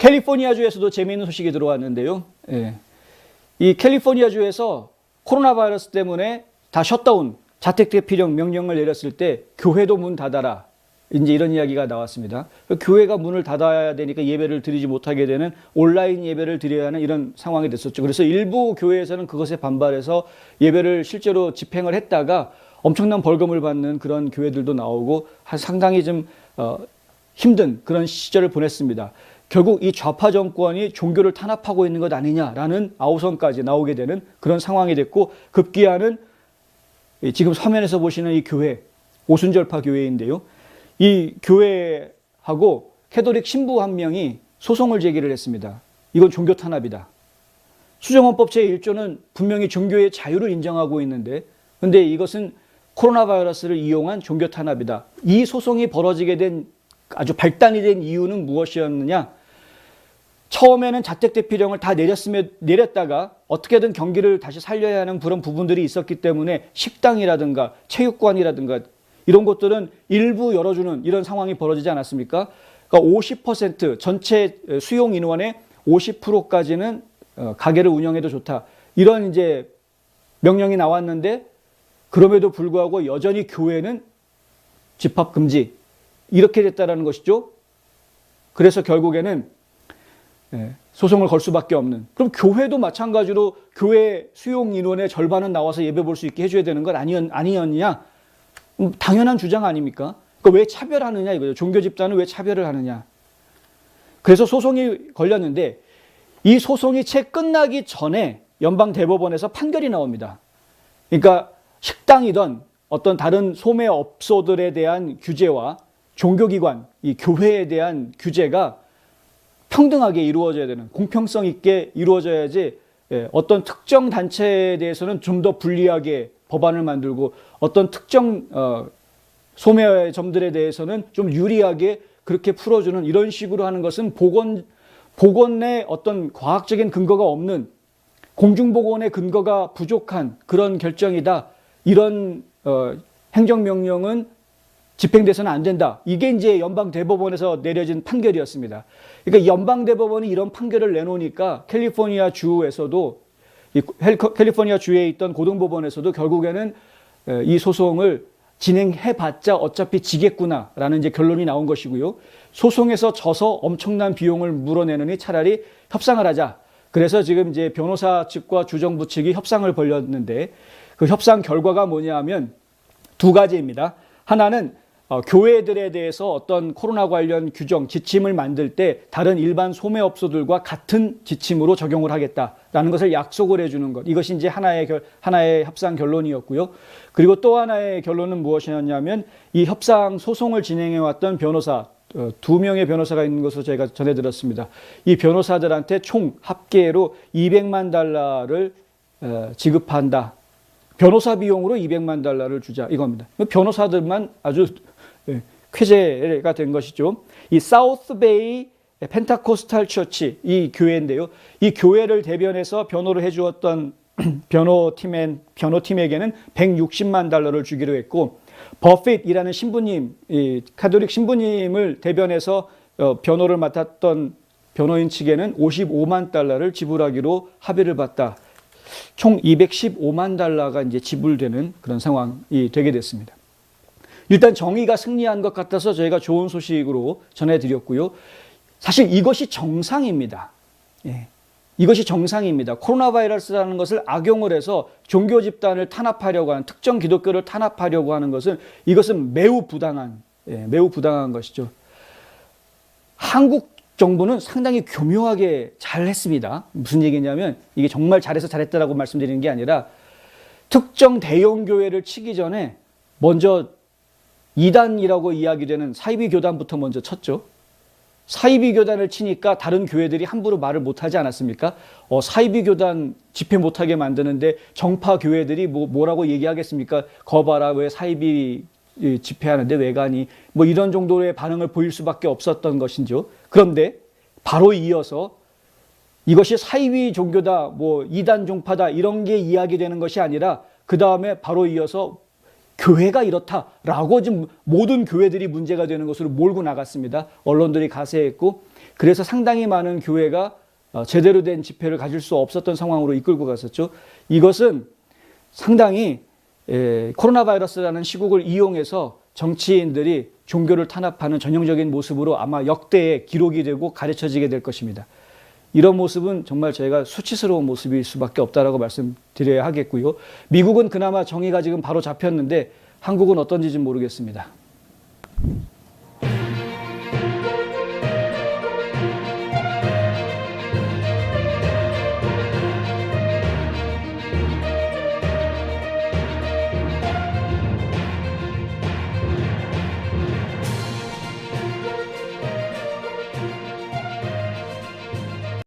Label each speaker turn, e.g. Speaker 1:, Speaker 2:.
Speaker 1: 캘리포니아주에서도 재미있는 소식이 들어왔는데요. 예. 이 캘리포니아주에서 코로나 바이러스 때문에 다 셧다운, 자택대피령 명령을 내렸을 때 교회도 문 닫아라. 이제 이런 이야기가 나왔습니다. 교회가 문을 닫아야 되니까 예배를 드리지 못하게 되는 온라인 예배를 드려야 하는 이런 상황이 됐었죠. 그래서 일부 교회에서는 그것에 반발해서 예배를 실제로 집행을 했다가 엄청난 벌금을 받는 그런 교회들도 나오고 상당히 좀 힘든 그런 시절을 보냈습니다. 결국 이 좌파 정권이 종교를 탄압하고 있는 것 아니냐라는 아우성까지 나오게 되는 그런 상황이 됐고, 급기야는 지금 화면에서 보시는 이 교회, 오순절파 교회인데요. 이 교회하고 캐톨릭 신부 한 명이 소송을 제기를 했습니다. 이건 종교 탄압이다. 수정헌법 제1조는 분명히 종교의 자유를 인정하고 있는데, 근데 이것은 코로나 바이러스를 이용한 종교 탄압이다. 이 소송이 벌어지게 된 아주 발단이 된 이유는 무엇이었느냐? 처음에는 자택대피령을 다 내렸다가 어떻게든 경기를 다시 살려야 하는 그런 부분들이 있었기 때문에 식당이라든가 체육관이라든가 이런 것들은 일부 열어주는 이런 상황이 벌어지지 않았습니까? 그러니까 50% 전체 수용 인원의 50%까지는 가게를 운영해도 좋다. 이런 이제 명령이 나왔는데, 그럼에도 불구하고 여전히 교회는 집합 금지 이렇게 됐다라는 것이죠. 그래서 결국에는 소송을 걸 수밖에 없는. 그럼 교회도 마찬가지로 교회 수용 인원의 절반은 나와서 예배 볼 수 있게 해줘야 되는 건 아니었냐? 당연한 주장 아닙니까? 그러니까 왜 차별하느냐 이거죠. 종교 집단은 왜 차별을 하느냐. 그래서 소송이 걸렸는데, 이 소송이 채 끝나기 전에 연방대법원에서 판결이 나옵니다. 그러니까 식당이든 어떤 다른 소매업소들에 대한 규제와 종교기관, 이 교회에 대한 규제가 평등하게 이루어져야 되는, 공평성 있게 이루어져야지 어떤 특정 단체에 대해서는 좀 더 불리하게 법안을 만들고 어떤 특정 소매점들에 대해서는 좀 유리하게 그렇게 풀어주는 이런 식으로 하는 것은 보건의 어떤 과학적인 근거가 없는, 공중보건의 근거가 부족한 그런 결정이다. 이런 행정명령은 집행돼서는 안 된다. 이게 이제 연방대법원에서 내려진 판결이었습니다. 그러니까 연방대법원이 이런 판결을 내놓으니까 캘리포니아 주에서도, 캘리포니아 주에 있던 고등법원에서도 결국에는 이 소송을 진행해봤자 어차피 지겠구나라는 이제 결론이 나온 것이고요. 소송에서 져서 엄청난 비용을 물어내느니 차라리 협상을 하자. 그래서 지금 이제 변호사 측과 주정부 측이 협상을 벌였는데, 그 협상 결과가 뭐냐 하면 두 가지입니다. 하나는 교회들에 대해서 어떤 코로나 관련 규정, 지침을 만들 때 다른 일반 소매업소들과 같은 지침으로 적용을 하겠다라는 것을 약속을 해주는 것. 이것이 이제 하나의 협상 결론이었고요. 그리고 또 하나의 결론은 무엇이었냐면, 이 협상 소송을 진행해왔던 변호사, 두 명의 변호사가 있는 것으로 제가 전해드렸습니다. 이 변호사들한테 총 합계로 $200만 지급한다. 변호사 비용으로 $200만 주자 이겁니다. 변호사들만 아주 쾌재가 된 것이죠. 이 사우스베이 펜타코스탈 처치, 이 교회인데요. 이 교회를 대변해서 변호를 해주었던 변호팀에게는 $160만 주기로 했고, 버핏이라는 신부님, 이 가톨릭 신부님을 대변해서 변호를 맡았던 변호인 측에는 $55만 지불하기로 합의를 봤다. 총 $215만 이제 지불되는 그런 상황이 되게 됐습니다. 일단 정의가 승리한 것 같아서 저희가 좋은 소식으로 전해드렸고요. 사실 이것이 정상입니다. 이것이 정상입니다. 코로나 바이러스라는 것을 악용을 해서 종교 집단을 탄압하려고 하는, 특정 기독교를 탄압하려고 하는 것은, 이것은 매우 부당한 것이죠. 한국 정부는 상당히 교묘하게 잘했습니다. 무슨 얘기냐면, 이게 정말 잘해서 잘했다라고 말씀드리는 게 아니라, 특정 대형 교회를 치기 전에 먼저 이단이라고 이야기되는 사이비 교단부터 먼저 쳤죠. 사이비 교단을 치니까 다른 교회들이 함부로 말을 못하지 않았습니까? 사이비 교단 집회 못하게 만드는데 정파 교회들이 뭐라고 얘기하겠습니까? 거봐라, 왜 사이비 집회하는데 왜 가니? 뭐 이런 정도의 반응을 보일 수밖에 없었던 것이죠. 그런데 바로 이어서 이것이 사이비 종교다, 뭐 이단 종파다 이런 게 이야기되는 것이 아니라, 그 다음에 바로 이어서 교회가 이렇다라고 지금 모든 교회들이 문제가 되는 것으로 몰고 나갔습니다. 언론들이 가세했고, 그래서 상당히 많은 교회가 제대로 된 집회를 가질 수 없었던 상황으로 이끌고 갔었죠. 이것은 상당히 코로나 바이러스라는 시국을 이용해서 정치인들이 종교를 탄압하는 전형적인 모습으로 아마 역대의 기록이 되고 가르쳐지게 될 것입니다. 이런 모습은 정말 저희가 수치스러운 모습일 수밖에 없다라고 말씀드려야 하겠고요. 미국은 그나마 정의가 지금 바로 잡혔는데 한국은 어떤지 좀 모르겠습니다.